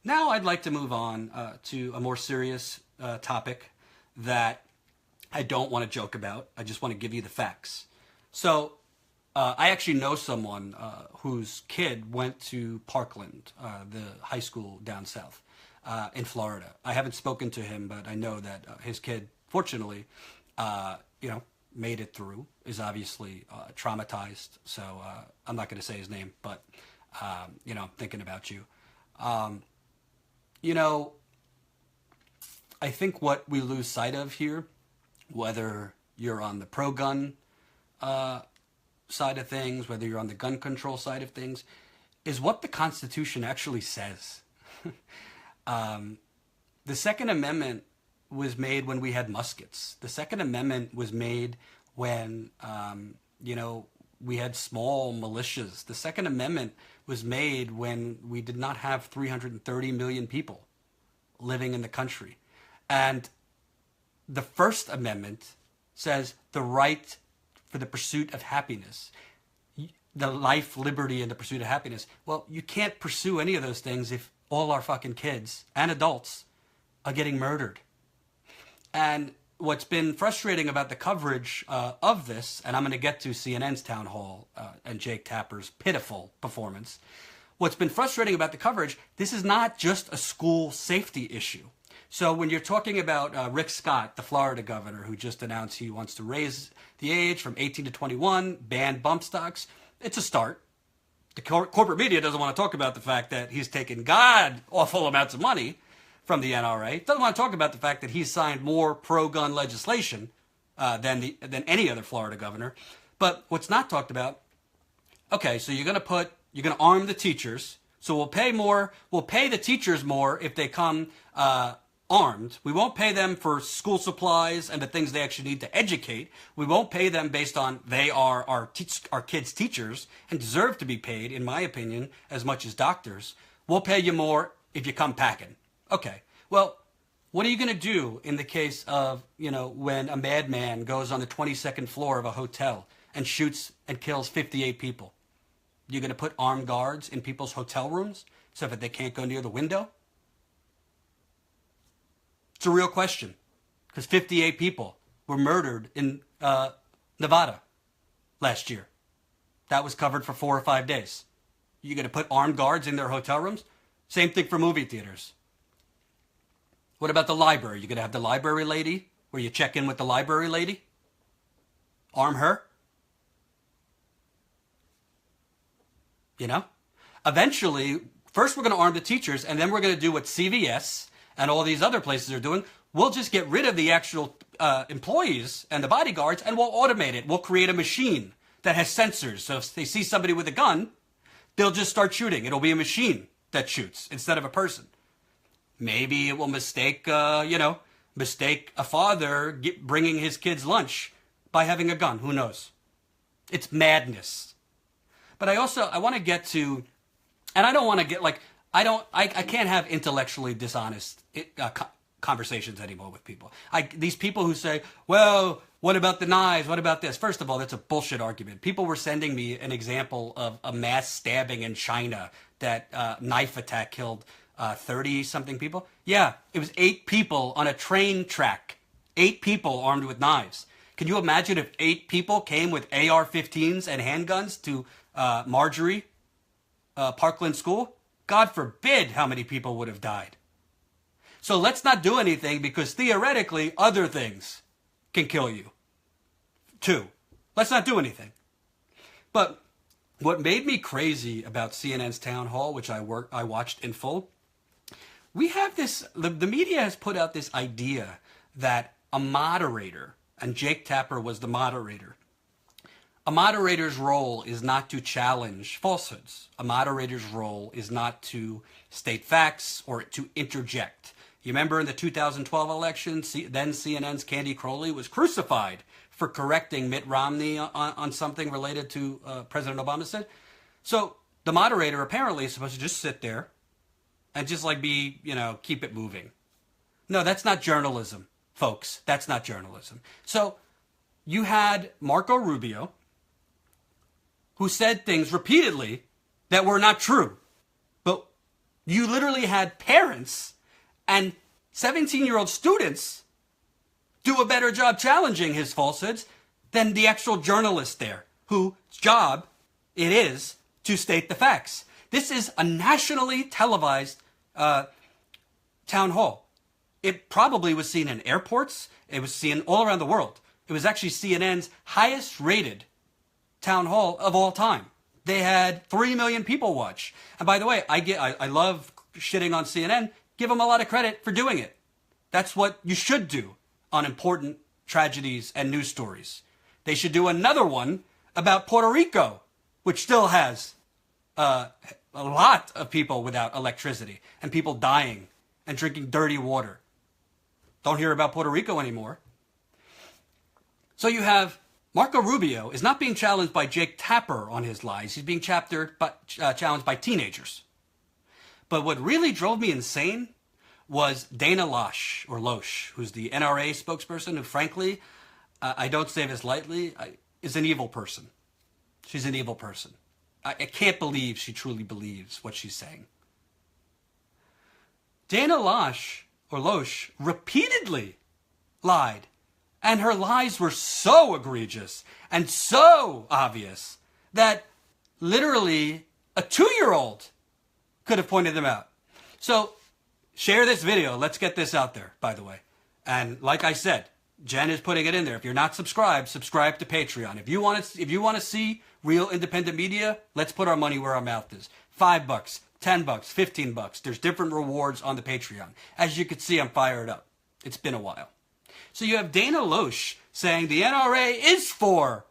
Now I'd like to move on to a more serious topic that I don't want to joke about. I just want to give you the facts. So I actually know someone whose kid went to Parkland, the high school down south in Florida. I haven't spoken to him, but I know that his kid, fortunately, made it through. Is obviously traumatized. So I'm not going to say his name, but I'm thinking about you. Um, you know, I think what we lose sight of here, whether you're on the pro-gun side of things, whether you're on the gun control side of things, is what the Constitution actually says. The Second Amendment was made when we had muskets. The Second Amendment was made when, we had small militias. The Second Amendment was made when we did not have 330 million people living in the country. And the First Amendment says the right for the pursuit of happiness, the life, liberty, and the pursuit of happiness. Well, you can't pursue any of those things if all our fucking kids and adults are getting murdered. And what's been frustrating about the coverage of this, and I'm going to get to CNN's town hall and Jake Tapper's pitiful performance. What's been frustrating about the coverage, this is not just a school safety issue. So when you're talking about Rick Scott, the Florida governor, who just announced he wants to raise the age from 18 to 21, ban bump stocks, it's a start. The corporate media doesn't want to talk about the fact that he's taken god-awful amounts of money from the NRA. Doesn't want to talk about the fact that he's signed more pro-gun legislation than any other Florida governor. But what's not talked about, okay, so you're going to arm the teachers. So we'll pay the teachers more if they come armed. We won't pay them for school supplies and the things they actually need to educate. We won't pay them based on they are our kids' teachers and deserve to be paid, in my opinion, as much as doctors. We'll pay you more if you come packing. Okay, well, what are you going to do in the case of, when a madman goes on the 22nd floor of a hotel and shoots and kills 58 people? You're going to put armed guards in people's hotel rooms so that they can't go near the window? It's a real question, because 58 people were murdered in Nevada last year. That was covered for 4 or 5 days. You're going to put armed guards in their hotel rooms? Same thing for movie theaters. What about the library? You're going to have the library lady where you check in with the library lady? Arm her? Eventually, first we're going to arm the teachers, and then we're going to do what CVS and all these other places are doing. We'll just get rid of the actual employees and the bodyguards, and we'll automate it. We'll create a machine that has sensors. So if they see somebody with a gun, they'll just start shooting. It'll be a machine that shoots instead of a person. Maybe it will mistake a father bringing his kids lunch by having a gun. Who knows? It's madness. But I want to get to, and I don't want to get I can't have intellectually dishonest conversations anymore with people. These people who say, well, what about the knives? What about this? First of all, that's a bullshit argument. People were sending me an example of a mass stabbing in China that knife attack killed 30-something people. Yeah, it was 8 people on a train track. 8 people armed with knives. Can you imagine if 8 people came with AR-15s and handguns to Marjorie Parkland School? God forbid how many people would have died. So let's not do anything, because theoretically other things can kill you too. Let's not do anything. But what made me crazy about CNN's town hall, which I watched in full, we have this, the media has put out this idea that a moderator, and Jake Tapper was the moderator, a moderator's role is not to challenge falsehoods. A moderator's role is not to state facts or to interject. You remember in the 2012 election, then CNN's Candy Crowley was crucified for correcting Mitt Romney on something related to President Obama said. So the moderator apparently is supposed to just sit there and just keep it moving. No, that's not journalism, folks. That's not journalism. So you had Marco Rubio, who said things repeatedly that were not true. But You literally had parents and 17-year-old students do a better job challenging his falsehoods than the actual journalist there, whose job it is to state the facts. This is a nationally televised town hall. It probably was seen in airports. It was seen all around the world. It was actually CNN's highest rated town hall of all time. They had 3 million people watch. And by the way, I love shitting on CNN. Give them a lot of credit for doing it. That's what you should do on important tragedies and news stories. They should do another one about Puerto Rico, which still has a lot of people without electricity and people dying and drinking dirty water. Don't hear about Puerto Rico anymore. So you have Marco Rubio is not being challenged by Jake Tapper on his lies. He's being challenged by teenagers. But what really drove me insane was Dana Loesch, who's the NRA spokesperson, who frankly, I don't say this lightly, is an evil person. She's an evil person. I can't believe she believes what she's saying. Dana Loesch repeatedly lied. And her lies were so egregious and so obvious that literally a 2-year-old could have pointed them out. So share this video. Let's get this out there, by the way. And like I said, Jen is putting it in there. If you're not subscribed, subscribe to Patreon. If you want to see real independent media, let's put our money where our mouth is. $5, $10, $15. There's different rewards on the Patreon. As you can see, I'm fired up. It's been a while. So you have Dana Loesch saying the NRA is for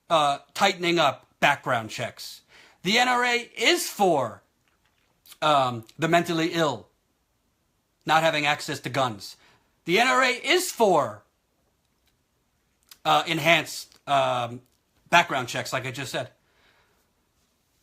tightening up background checks. The NRA is for the mentally ill not having access to guns. The NRA is for enhanced background checks, like I just said.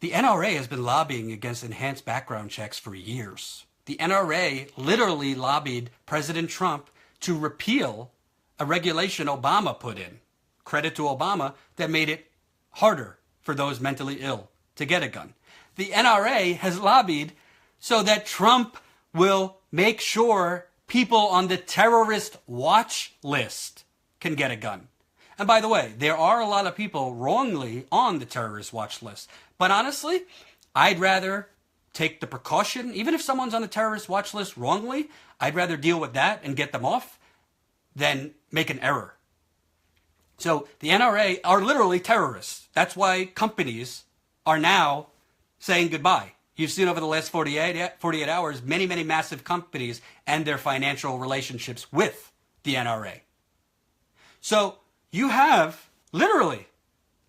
The NRA has been lobbying against enhanced background checks for years. The NRA literally lobbied President Trump to repeal a regulation Obama put in, credit to Obama, that made it harder for those mentally ill to get a gun. The NRA has lobbied so that Trump will make sure people on the terrorist watch list can get a gun. And by the way, there are a lot of people wrongly on the terrorist watch list. But honestly, I'd rather take the precaution, even if someone's on the terrorist watch list wrongly, I'd rather deal with that and get them off than make an error. So the NRA are literally terrorists. That's why companies are now saying goodbye. You've seen over the last 48 hours, many, many massive companies and their financial relationships with the NRA. So you have literally,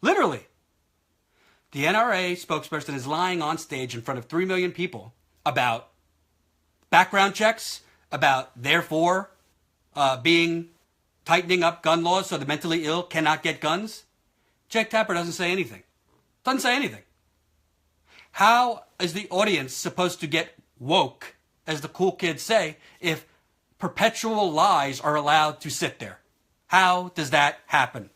the NRA spokesperson is lying on stage in front of 3 million people about background checks, about therefore tightening up gun laws so the mentally ill cannot get guns. Jake Tapper doesn't say anything. Doesn't say anything. How is the audience supposed to get woke, as the cool kids say, if perpetual lies are allowed to sit there? How does that happen?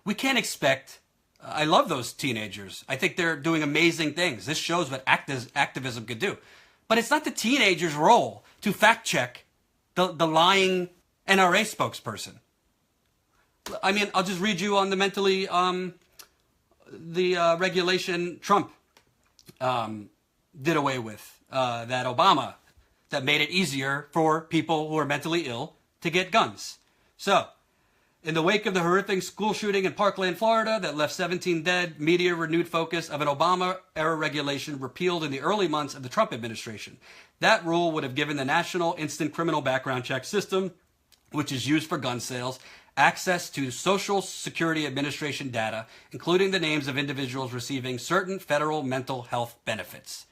We can't expect... I love those teenagers. I think they're doing amazing things. This shows what activism could do. But it's not the teenager's role to fact check the lying NRA spokesperson. I mean, I'll just read you on the mentally... the regulation Trump did away with, that Obama, that made it easier for people who are mentally ill to get guns. So, in the wake of the horrific school shooting in Parkland, Florida, that left 17 dead, media renewed focus of an Obama-era regulation repealed in the early months of the Trump administration. That rule would have given the National Instant Criminal Background Check System, which is used for gun sales, access to Social Security Administration data, including the names of individuals receiving certain federal mental health benefits.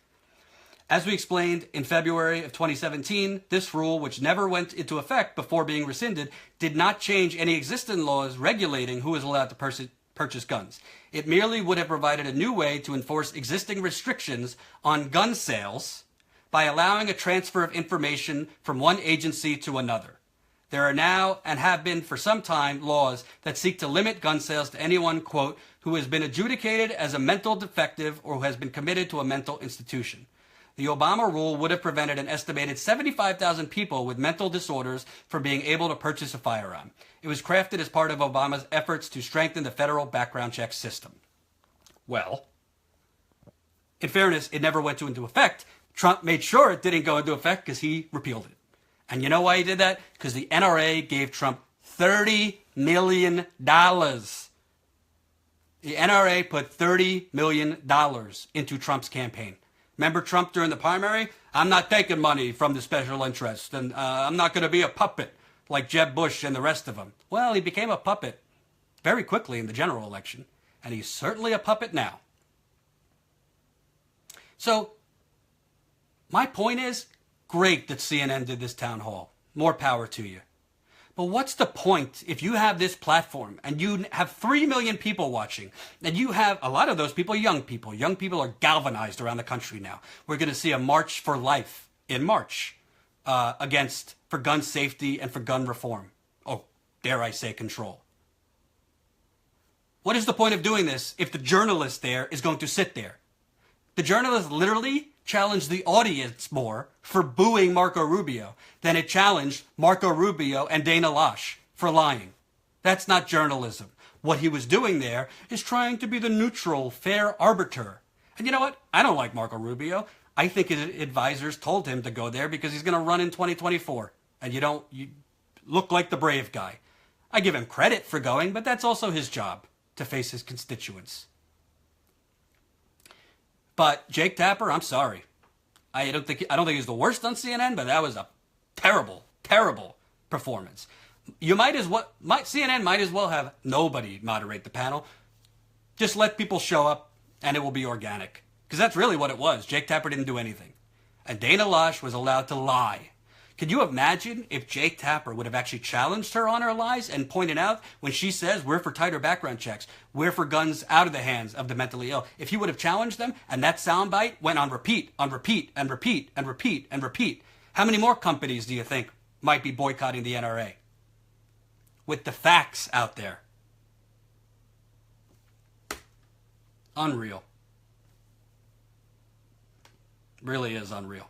As we explained in February of 2017, this rule, which never went into effect before being rescinded, did not change any existing laws regulating who is allowed to purchase guns. It merely would have provided a new way to enforce existing restrictions on gun sales by allowing a transfer of information from one agency to another. There are now, and have been for some time, laws that seek to limit gun sales to anyone, quote, who has been adjudicated as a mental defective or who has been committed to a mental institution. The Obama rule would have prevented an estimated 75,000 people with mental disorders from being able to purchase a firearm. It was crafted as part of Obama's efforts to strengthen the federal background check system. Well, in fairness, it never went into effect. Trump made sure it didn't go into effect because he repealed it. And you know why he did that? Because the NRA gave Trump $30 million. The NRA put $30 million into Trump's campaign. Remember Trump during the primary? I'm not taking money from the special interest, and I'm not going to be a puppet like Jeb Bush and the rest of them. Well, he became a puppet very quickly in the general election, and he's certainly a puppet now. So, my point is, great that CNN did this town hall. More power to you. But what's the point if you have this platform and you have 3 million people watching and you have a lot of those people, young people. Young people are galvanized around the country now. We're going to see a march for life in March for gun safety and for gun reform. Oh, dare I say control. What is the point of doing this if the journalist there is going to sit there? The journalist literally challenged the audience more for booing Marco Rubio than it challenged Marco Rubio and Dana Loesch for lying. That's not journalism. What he was doing there is trying to be the neutral, fair arbiter. And you know what? I don't like Marco Rubio. I think his advisors told him to go there because he's going to run in 2024. And you look like the brave guy. I give him credit for going, but that's also his job to face his constituents. But Jake Tapper, I'm sorry. I don't think he's the worst on CNN, but that was a terrible, terrible performance. CNN might as well have nobody moderate the panel. Just let people show up, and it will be organic. Because that's really what it was. Jake Tapper didn't do anything. And Dana Loesch was allowed to lie. Can you imagine if Jake Tapper would have actually challenged her on her lies and pointed out when she says we're for tighter background checks, we're for guns out of the hands of the mentally ill, if he would have challenged them and that soundbite went on repeat, and repeat, and repeat, and repeat, how many more companies do you think might be boycotting the NRA? With the facts out there. Unreal. Really is unreal.